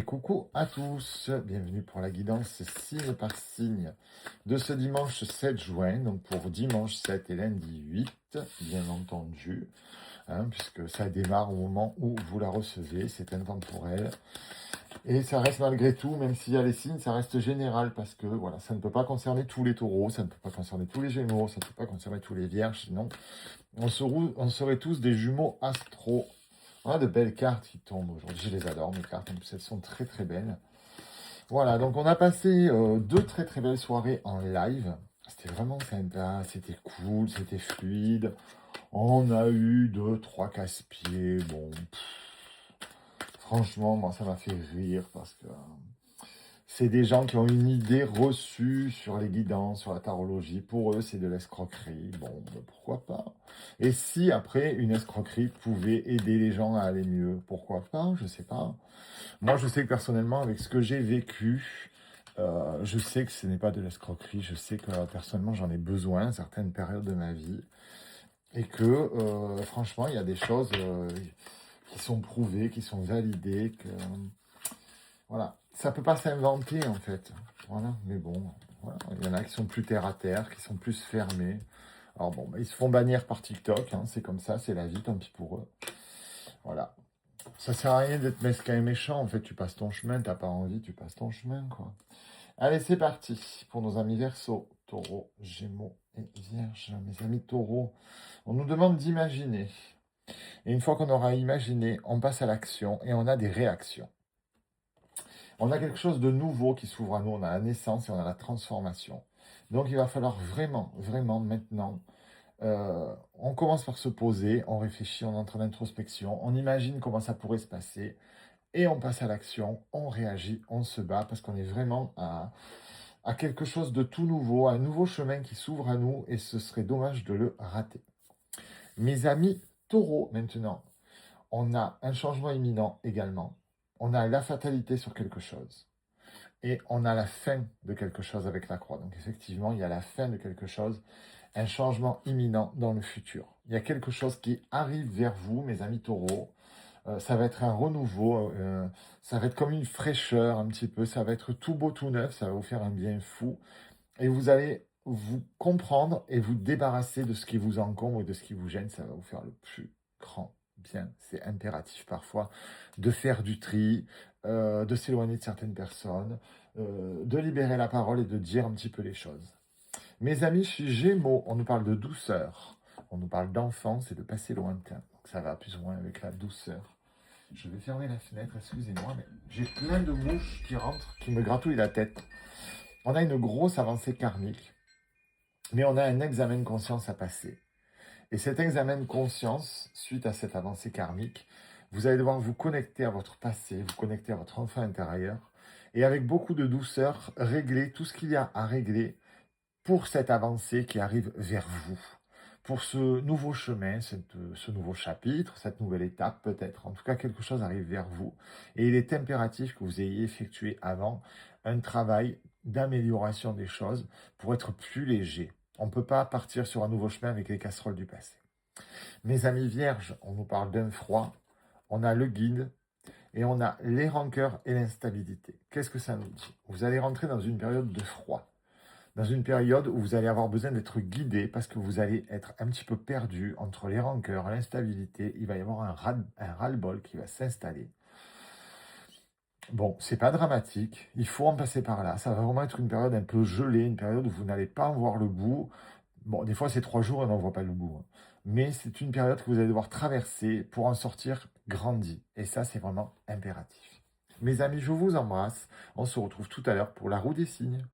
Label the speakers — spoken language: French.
Speaker 1: Et coucou à tous, bienvenue pour la guidance signe par signe de ce dimanche 7 juin, donc pour dimanche 7 et lundi 8, bien entendu, puisque ça démarre au moment où vous la recevez, c'est intemporel. Et ça reste malgré tout, même s'il y a les signes, ça reste général, parce que voilà, ça ne peut pas concerner tous les taureaux, ça ne peut pas concerner tous les gémeaux, ça ne peut pas concerner tous les vierges, sinon on serait tous des jumeaux astro. On a de belles cartes qui tombent aujourd'hui, je les adore mes cartes, en plus elles sont très très belles. Voilà, donc on a passé deux très très belles soirées en live. C'était vraiment sympa, c'était cool, c'était fluide. On a eu deux, trois casse-pieds. Bon, franchement, moi ça m'a fait rire parce que c'est des gens qui ont une idée reçue sur les guidances, sur la tarologie. Pour eux, c'est de l'escroquerie. Bon, ben, pourquoi pas? Et si après, une escroquerie pouvait aider les gens à aller mieux, pourquoi pas? Je sais pas. Moi, je sais que personnellement, avec ce que j'ai vécu, je sais que ce n'est pas de l'escroquerie. Je sais que personnellement, j'en ai besoin à certaines périodes de ma vie. Et que, franchement, il y a des choses qui sont prouvées, qui sont validées, que voilà, ça peut pas s'inventer en fait. Voilà, mais bon, voilà. Il y en a qui sont plus terre à terre, qui sont plus fermés. Alors bon, bah, ils se font bannir par TikTok, c'est comme ça, c'est la vie, tant pis pour eux. Voilà. Ça sert à rien d'être mesquin et méchant, en fait, tu passes ton chemin, t'as pas envie, tu passes ton chemin, quoi. Allez, c'est parti pour nos amis Verseau, Taureau, Gémeaux et Vierge. Mes amis Taureau, on nous demande d'imaginer. Et une fois qu'on aura imaginé, on passe à l'action et on a des réactions. On a quelque chose de nouveau qui s'ouvre à nous, on a la naissance et on a la transformation. Donc il va falloir vraiment, vraiment maintenant, on commence par se poser, on réfléchit, on entre en introspection, on imagine comment ça pourrait se passer et on passe à l'action, on réagit, on se bat parce qu'on est vraiment à quelque chose de tout nouveau, à un nouveau chemin qui s'ouvre à nous et ce serait dommage de le rater. Mes amis taureaux maintenant, on a un changement imminent également, on a la fatalité sur quelque chose. Et on a la fin de quelque chose avec la croix. Donc effectivement, il y a la fin de quelque chose, un changement imminent dans le futur. Il y a quelque chose qui arrive vers vous, mes amis taureaux. Ça va être un renouveau, ça va être comme une fraîcheur un petit peu, ça va être tout beau, tout neuf, ça va vous faire un bien fou. Et vous allez vous comprendre et vous débarrasser de ce qui vous encombre et de ce qui vous gêne, ça va vous faire le plus grand bien. C'est impératif parfois de faire du tri, de s'éloigner de certaines personnes, de libérer la parole et de dire un petit peu les choses. Mes amis, chez Gémeaux, on nous parle de douceur, on nous parle d'enfance et de passé lointain. Donc ça va plus ou moins avec la douceur. Je vais fermer la fenêtre, excusez-moi, mais j'ai plein de mouches qui rentrent, qui me gratouillent la tête. On a une grosse avancée karmique, mais on a un examen de conscience à passer. Et cet examen de conscience, suite à cette avancée karmique, vous allez devoir vous connecter à votre passé, vous connecter à votre enfant intérieur, et avec beaucoup de douceur, régler tout ce qu'il y a à régler pour cette avancée qui arrive vers vous, pour ce nouveau chemin, ce nouveau chapitre, cette nouvelle étape peut-être. En tout cas, quelque chose arrive vers vous. Et il est impératif que vous ayez effectué avant un travail d'amélioration des choses pour être plus léger. On ne peut pas partir sur un nouveau chemin avec les casseroles du passé. Mes amis vierges, on nous parle d'un froid, on a le guide et on a les rancœurs et l'instabilité. Qu'est-ce que ça nous dit? Vous allez rentrer dans une période de froid, dans une période où vous allez avoir besoin d'être guidé parce que vous allez être un petit peu perdu entre les rancœurs, l'instabilité. Il va y avoir un ras-le-bol qui va s'installer. Bon, c'est pas dramatique, il faut en passer par là. Ça va vraiment être une période un peu gelée, une période où vous n'allez pas en voir le bout. Bon, des fois c'est 3 jours et on n'en voit pas le bout. Mais c'est une période que vous allez devoir traverser pour en sortir grandi. Et ça, c'est vraiment impératif. Mes amis, je vous embrasse. On se retrouve tout à l'heure pour la roue des signes.